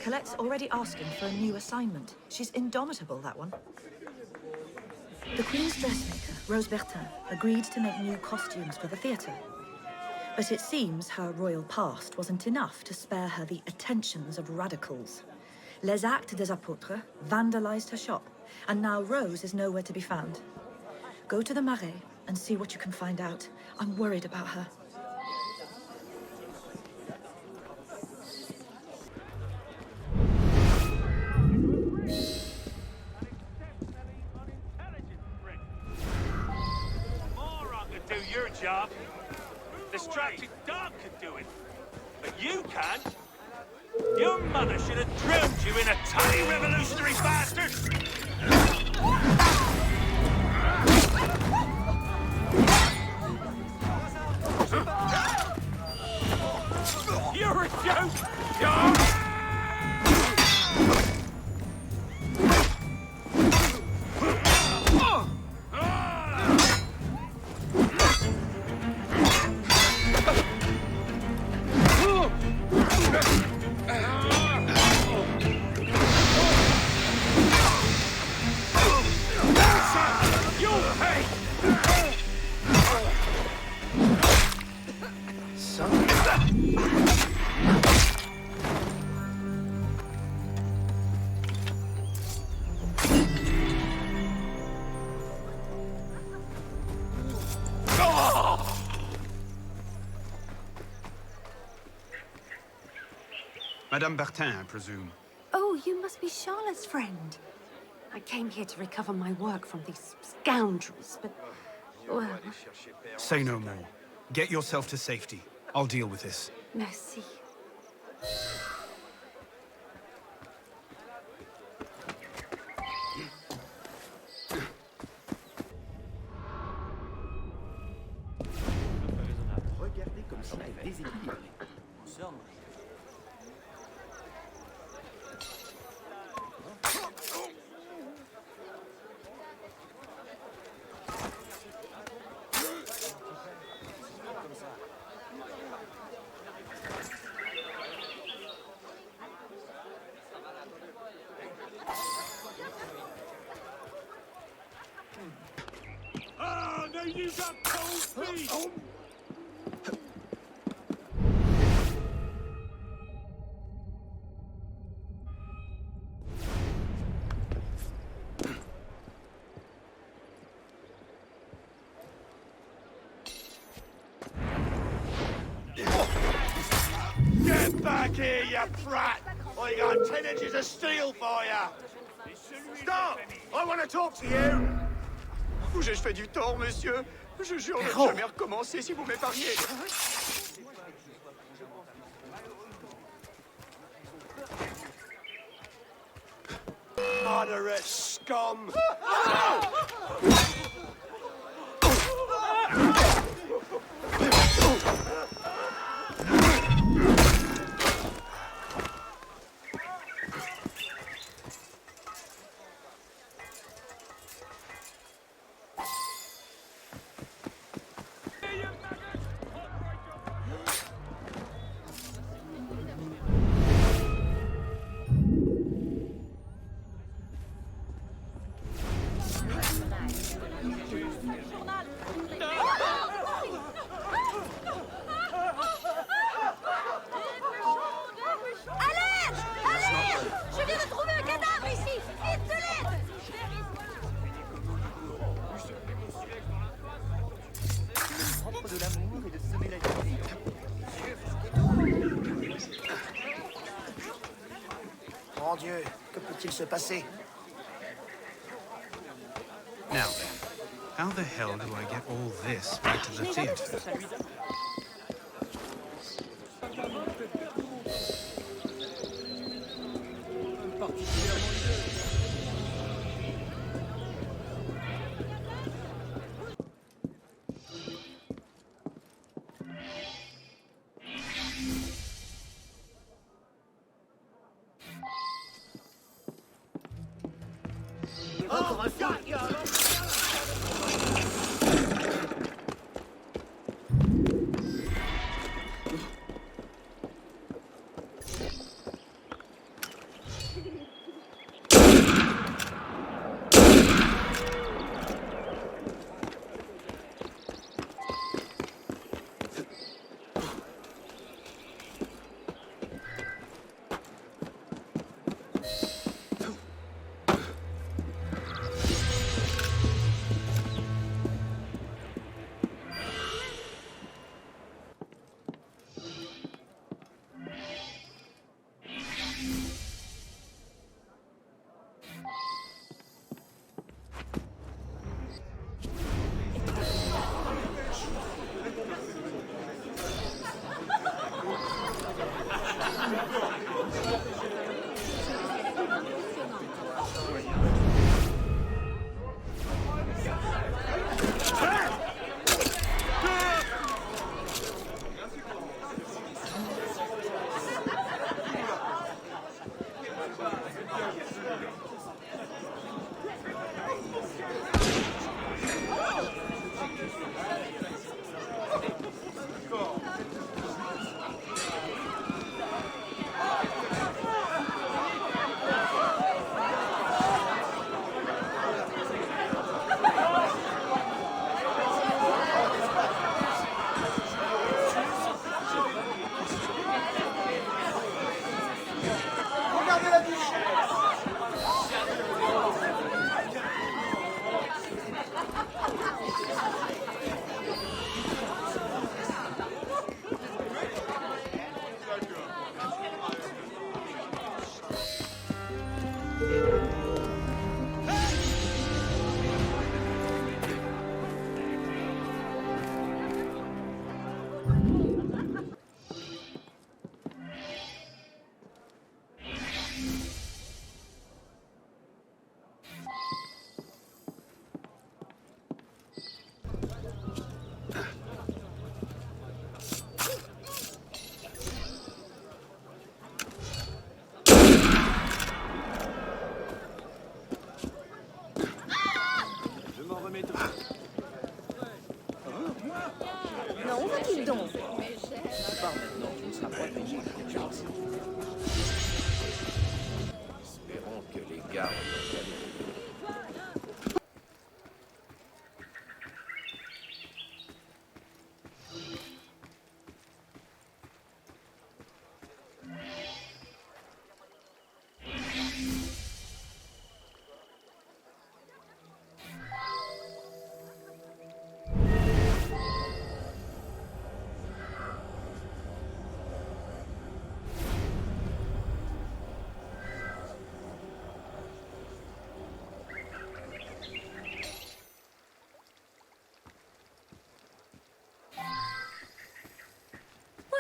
Colette's already asking for a new assignment. She's indomitable, that one. The Queen's dressmaker, Rose Bertin, agreed to make new costumes for the theatre. But it seems her royal past wasn't enough to spare her the attentions of radicals. Les Actes des Apôtres vandalized her shop, and now Rose is nowhere to be found. Go to the Marais and see what you can find out. I'm worried about her. Moron could do your job. Distracted dog could do it. But you can't. Your mother should have drowned you in a tiny revolutionary bastard! You're a joke! Madame Bertin, I presume. Oh, you must be Charlotte's friend. I came here to recover my work from these scoundrels, but... well... Say no more. Get yourself to safety. I'll deal with this. Merci. Regardez comme cela est déséquilibré. Oh, no, you got cold feet! Get back here, you brat! I got 10 inches of steel for you! Stop! I want to talk to you! Vous ai-je fait du tort, monsieur? Je jure de ne jamais recommencer si vous m'épargnez. Moderate scum! Mon Dieu, que peut-il se passer? Now then, how the hell do I get all this back to the theatre?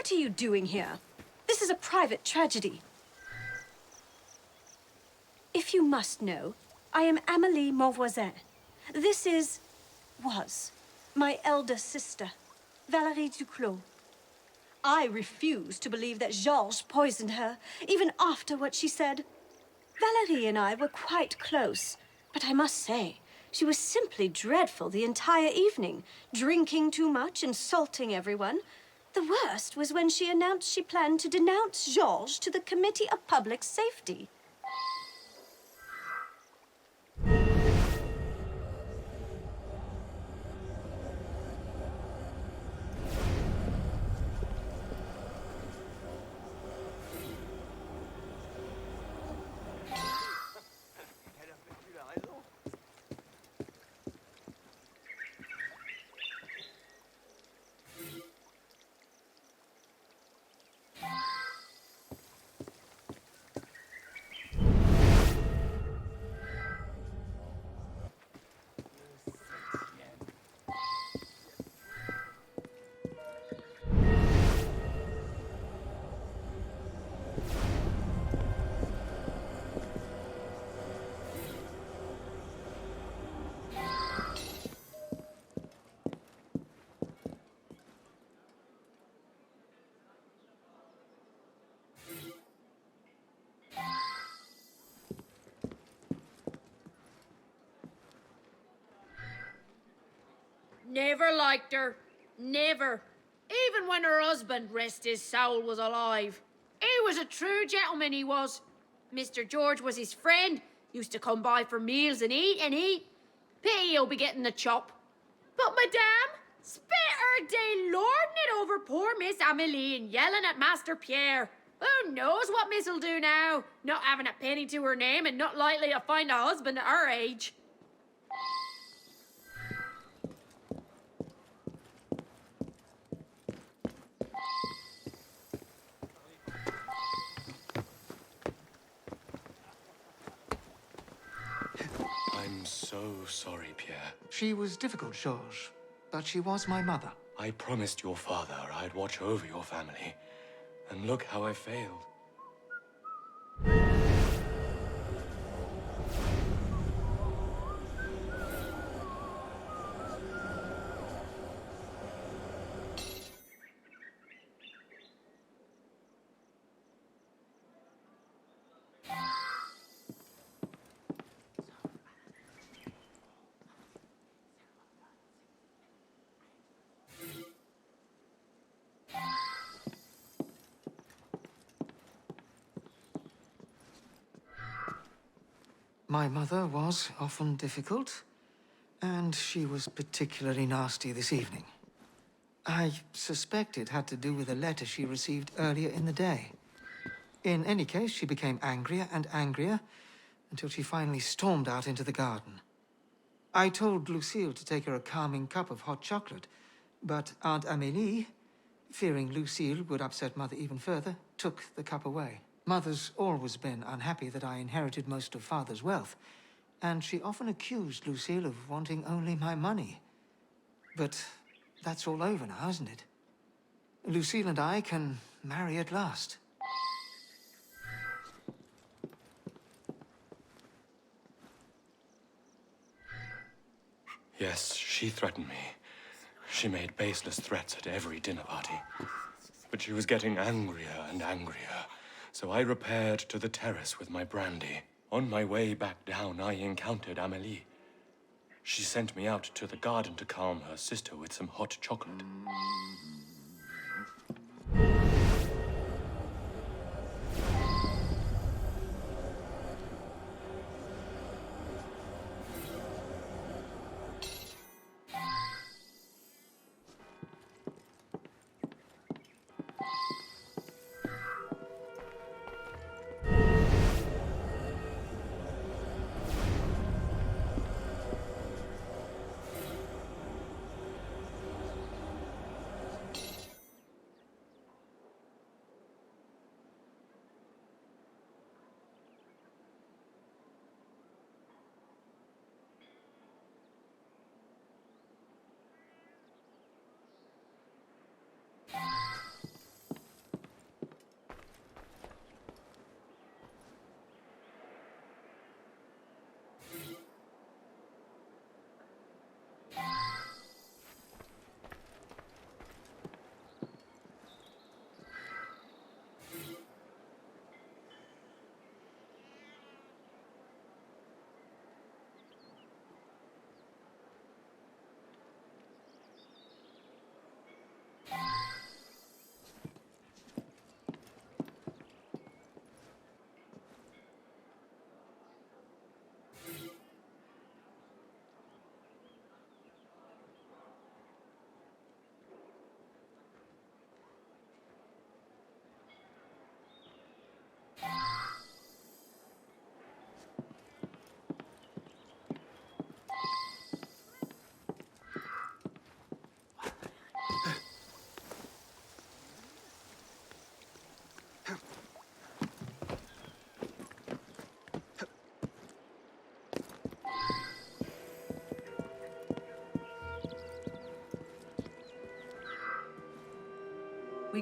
What are you doing here? This is a private tragedy. If you must know, I am Amélie Monvoisin. This was my elder sister, Valérie Duclos. I refuse to believe that Georges poisoned her, even after what she said. Valérie and I were quite close, but I must say, she was simply dreadful the entire evening, drinking too much, insulting everyone. The worst was when she announced she planned to denounce Georges to the Committee of Public Safety. Never liked her. Never. Even when her husband, rest his soul, was alive. He was a true gentleman, he was. Mr. George was his friend. Used to come by for meals and eat and eat. Pity he'll be getting the chop. But madame, spit her day lording it over poor Miss Amélie and yelling at Master Pierre. Who knows what Miss'll do now? Not having a penny to her name and not likely to find a husband at her age. I'm so sorry, Pierre. She was difficult, Georges, but she was my mother. I promised your father I'd watch over your family, and look how I failed. My mother was often difficult, and she was particularly nasty this evening. I suspect it had to do with a letter she received earlier in the day. In any case, she became angrier and angrier until she finally stormed out into the garden. I told Lucille to take her a calming cup of hot chocolate, but Aunt Amélie, fearing Lucille would upset Mother even further, took the cup away. Mother's always been unhappy that I inherited most of Father's wealth, and she often accused Lucille of wanting only my money. But that's all over now, isn't it? Lucille and I can marry at last. Yes, she threatened me. She made baseless threats at every dinner party. But she was getting angrier and angrier. So I repaired to the terrace with my brandy. On my way back down, I encountered Amélie. She sent me out to the garden to calm her sister with some hot chocolate.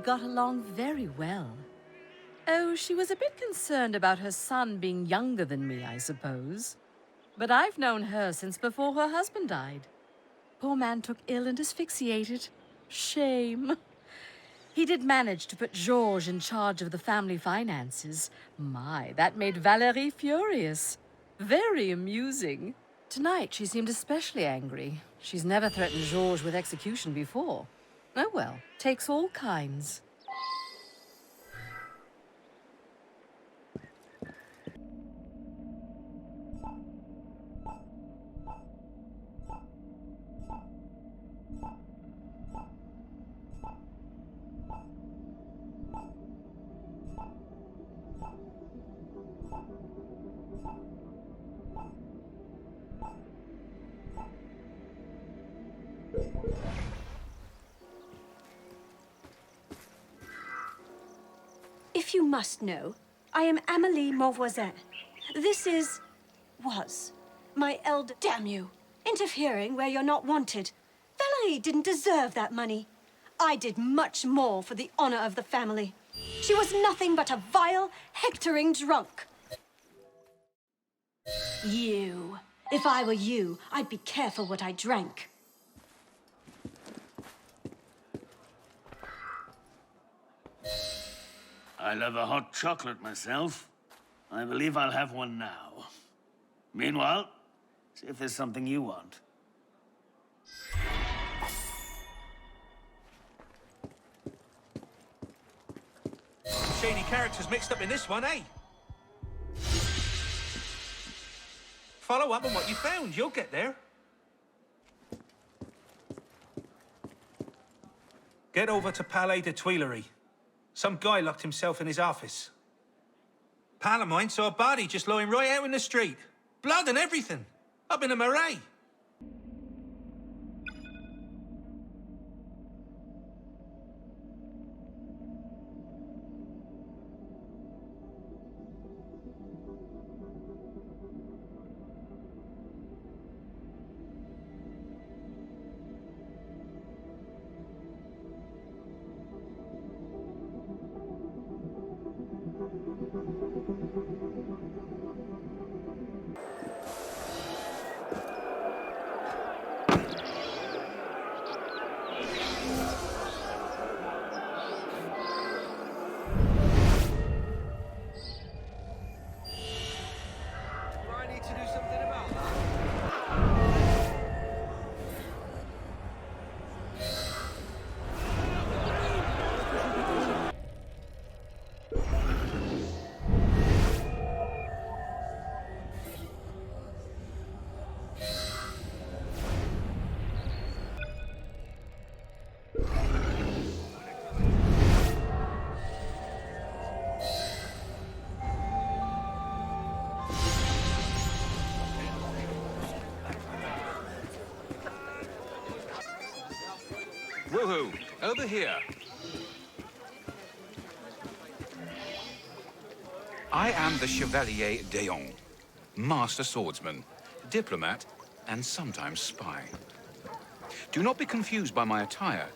got along very well. Oh, she was a bit concerned about her son being younger than me, I suppose. But I've known her since before her husband died. Poor man took ill and asphyxiated. Shame. He did manage to put Georges in charge of the family finances. My, that made Valérie furious. Very amusing. Tonight she seemed especially angry. She's never threatened Georges with execution before. Oh well, takes all kinds. If you must know, I am Amélie Mauvoisin. This was my elder... Damn you! Interfering where you're not wanted. Valérie didn't deserve that money. I did much more for the honor of the family. She was nothing but a vile, hectoring drunk. You. If I were you, I'd be careful what I drank. I love a hot chocolate myself. I believe I'll have one now. Meanwhile, see if there's something you want. Shady characters mixed up in this one, eh? Follow up on what you found, you'll get there. Get over to Palais de Tuileries. Some guy locked himself in his office. Pal of mine saw a body just lying right out in the street. Blood and everything. Up in a Marais. Woohoo! Over here. I am the Chevalier d'Eon, master swordsman, diplomat, and sometimes spy. Do not be confused by my attire.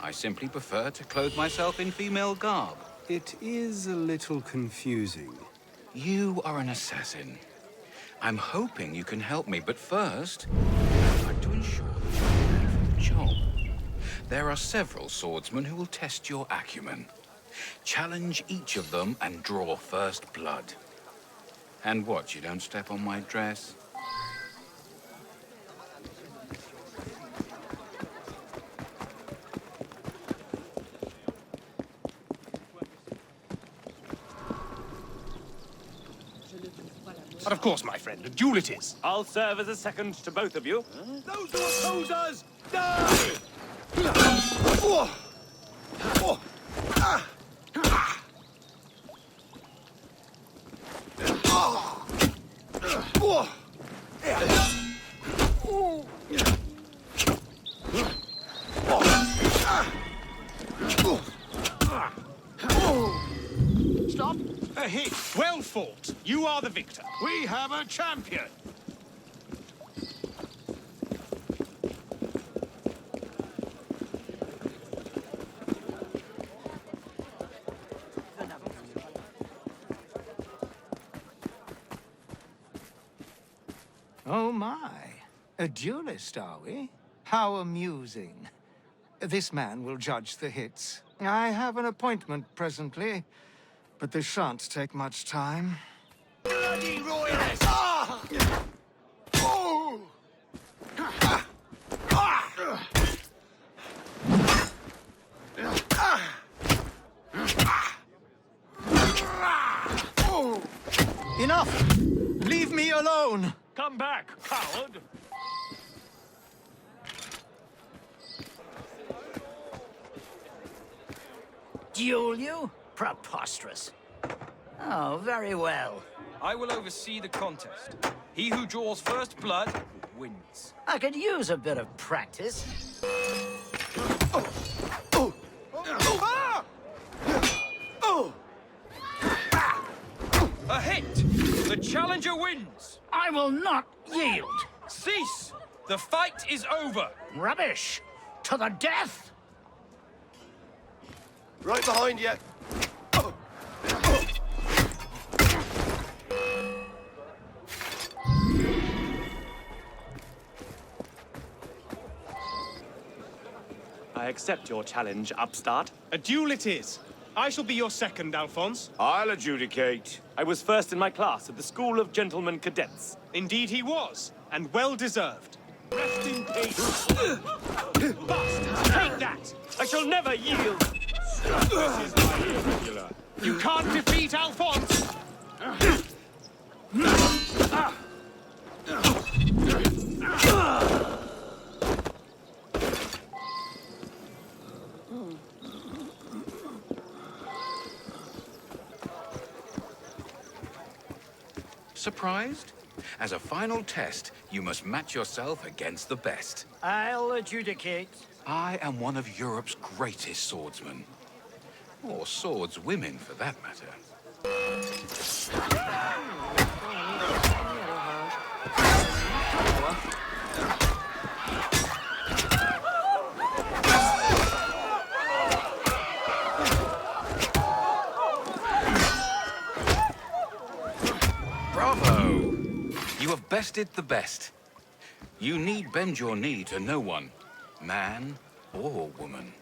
I simply prefer to clothe myself in female garb. It is a little confusing. You are an assassin. I'm hoping you can help me, but first, I'd like to ensure that you're ready for the job. There are several swordsmen who will test your acumen. Challenge each of them and draw first blood. And watch you don't step on my dress. But of course, my friend, a duel it is. I'll serve as a second to both of you. Those who oppose us, die! Stop! A hit. Well fought. You are the victor. We have a champion! Oh my. A duelist, are we? How amusing. This man will judge the hits. I have an appointment presently, but this shan't take much time. Bloody royalist! Ah! Oh! Ah! Ah! Oh! Enough! Leave me alone! Come back, coward! Duel you? Preposterous. Oh, very well. I will oversee the contest. He who draws first blood wins. I could use a bit of practice. A hit! The challenger wins! I will not yield. Cease! The fight is over! Rubbish! To the death! Right behind you. I accept your challenge, upstart. A duel it is. I shall be your second, Alphonse. I'll adjudicate. I was first in my class at the School of Gentlemen Cadets. Indeed he was, and well deserved. Rest in peace. Bastard, take that! I shall never yield! This is my irregular. You can't defeat Alphonse! Surprised? As a final test, you must match yourself against the best. I'll adjudicate. I am one of Europe's greatest swordsmen. Or swordswomen, for that matter. Bravo! You have bested the best. You need bend your knee to no one, man or woman.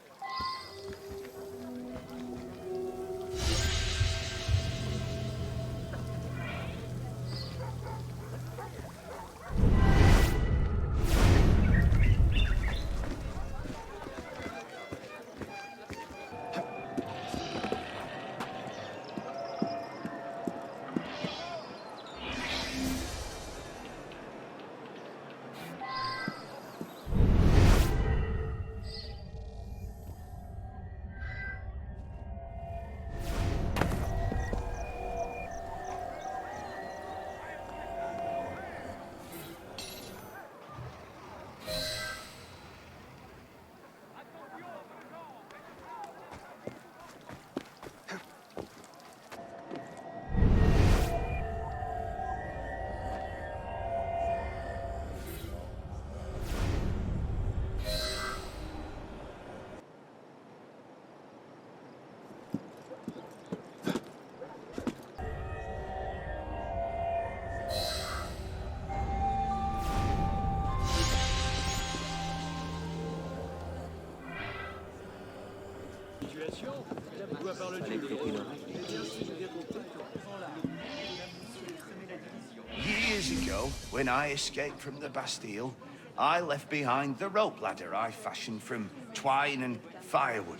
Years ago, when I escaped from the Bastille, I left behind the rope ladder I fashioned from twine and firewood.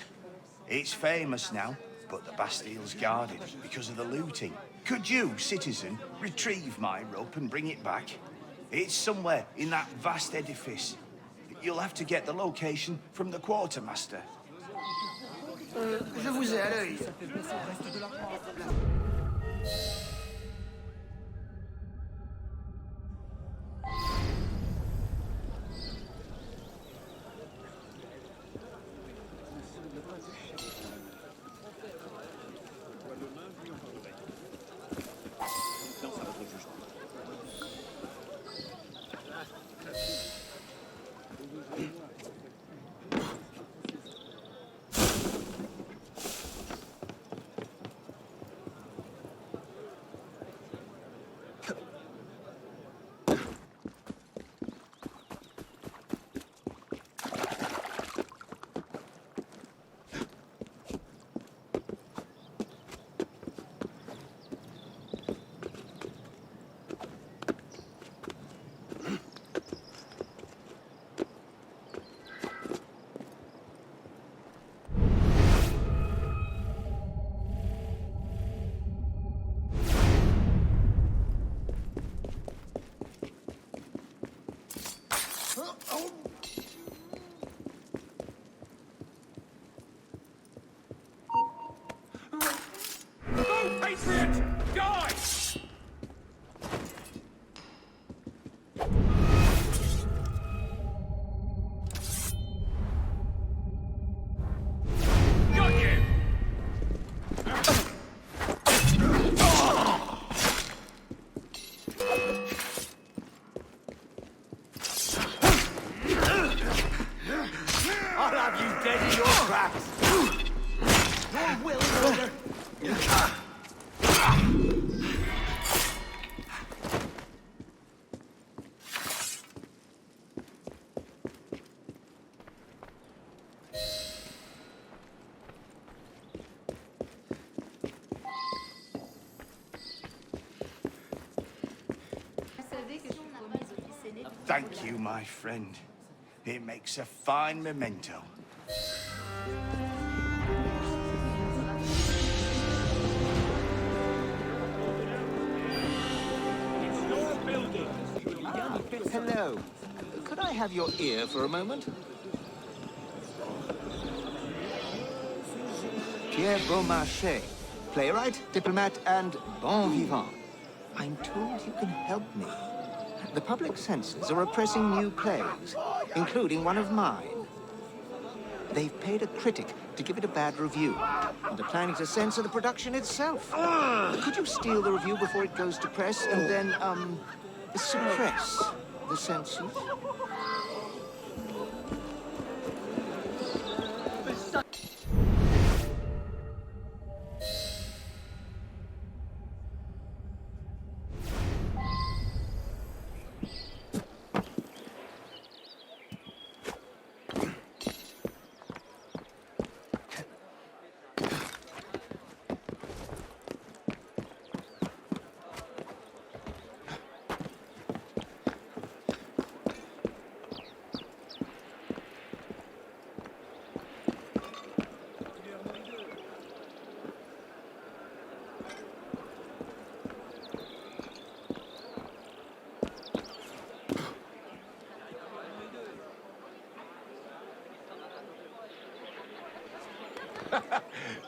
It's famous now, but the Bastille's guarded because of the looting. Could you, citizen, retrieve my rope and bring it back? It's somewhere in that vast edifice. You'll have to get the location from the quartermaster. Je vous ai à l'œil. Thank you, my friend. It makes a fine memento. Hello. Could I have your ear for a moment? Pierre Beaumarchais, playwright, diplomat, and bon vivant. I'm told you can help me. The public censors are oppressing new plays, including one of mine. They've paid a critic to give it a bad review, and are planning to censor the production itself. Could you steal the review before it goes to press, and then, suppress the censors?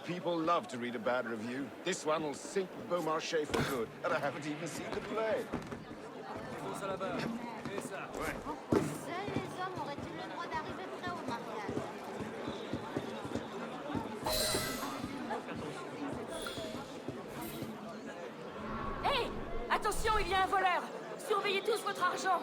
People love to read a bad review. This one will sink Beaumarchais for good, and I haven't even seen the play. Seuls les hommes auraient-ils le droit d'arriver près au mariage? Hé! Attention, il y a un voleur! Surveillez tous votre argent!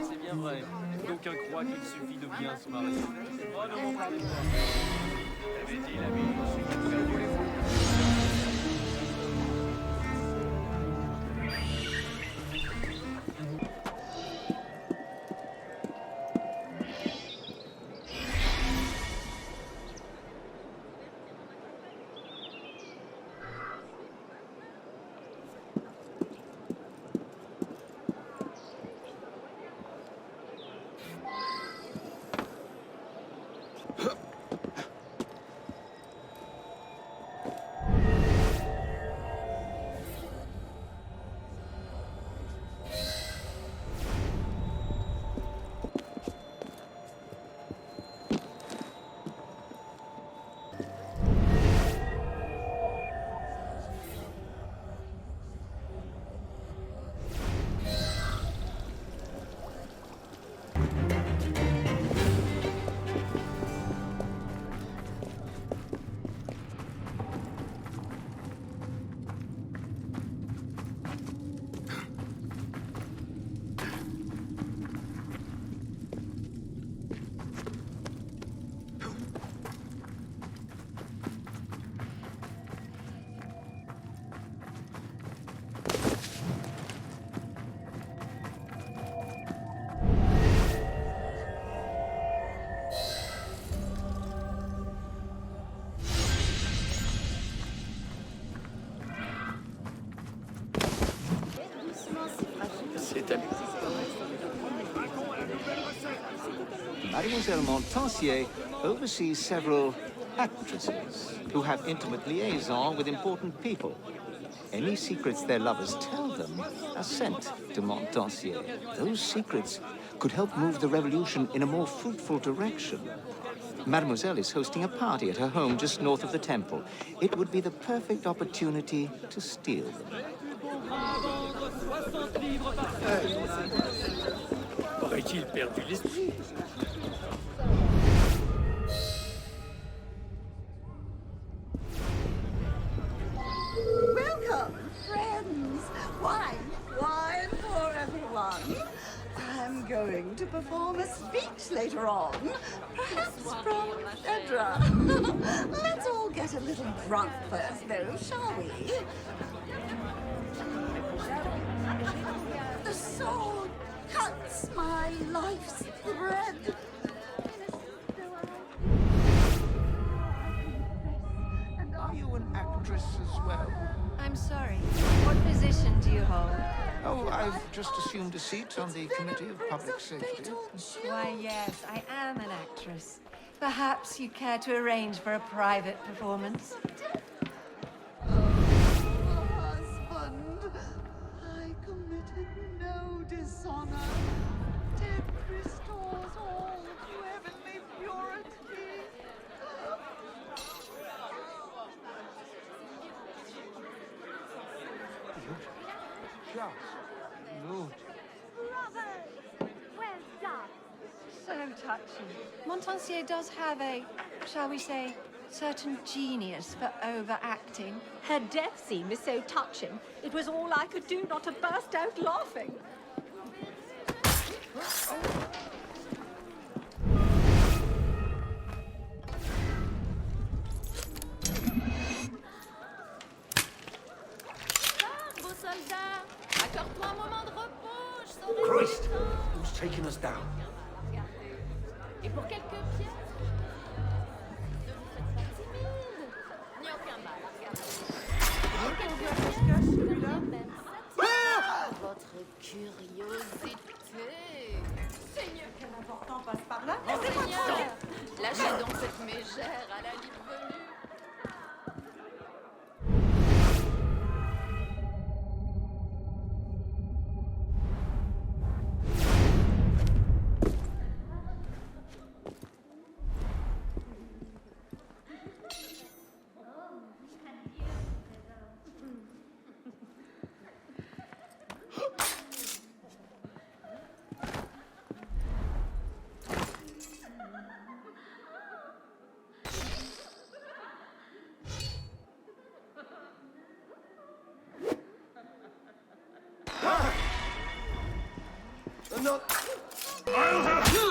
C'est bien vrai. D'aucuns croient qu'il suffit de bien se marier. Oh, ne m'en parlez pas. Avait-il la vie, Mademoiselle Montansier oversees several actresses who have intimate liaison with important people. Any secrets their lovers tell them are sent to Montansier. Those secrets could help move the revolution in a more fruitful direction. Mademoiselle is hosting a party at her home just north of the temple. It would be the perfect opportunity to steal them. Aurait-il perdu l'esprit? hoping to perform a speech later on. Perhaps from Terra. Let's all get a little drunk first, though, shall we? The sword cuts my life's thread. Are you an actress as well? I'm sorry. What position do you hold? Oh, I've just assumed a seat on the Committee of Public Safety. Why, yes, I am an actress. Perhaps you'd care to arrange for a private performance? Husband, I committed no dishonor. Death restores all to heavenly purity. Lord. Well done. So touching. Montansier does have a, shall we say, certain genius for overacting. Her death scene was so touching, it was all I could do not to burst out laughing. Beau soldat, accorde-toi un moment de repos, je saurai... Christ! Who's taking us down? Et pour quelques pièces, ne vous faites pas timide. Il n'y a aucun mal à regarder. Pour quelques pièces, votre curiosité. Seigneur, quel important passe par là. Oh, Seigneur, lâchez donc cette mégère à la libre venue. I'll have you!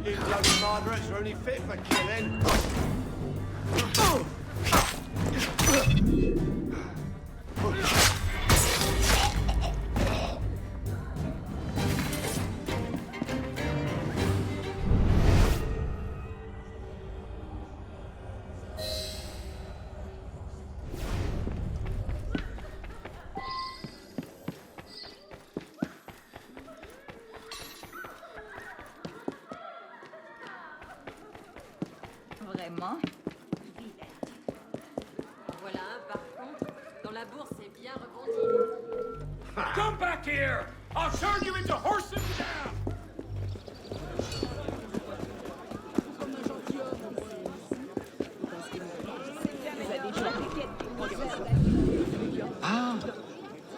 You bloody moderates are only fit for killing. Vraiment? Voilà un, par contre, dans la bourse, c'est bien rebondi. Come back here! I'll turn you into horse and down! Ah,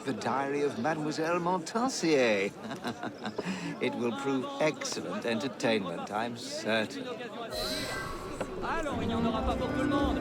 the diary of Mademoiselle Montansier. It will prove excellent entertainment, I'm certain. Alors, il n'y en aura pas pour tout le monde.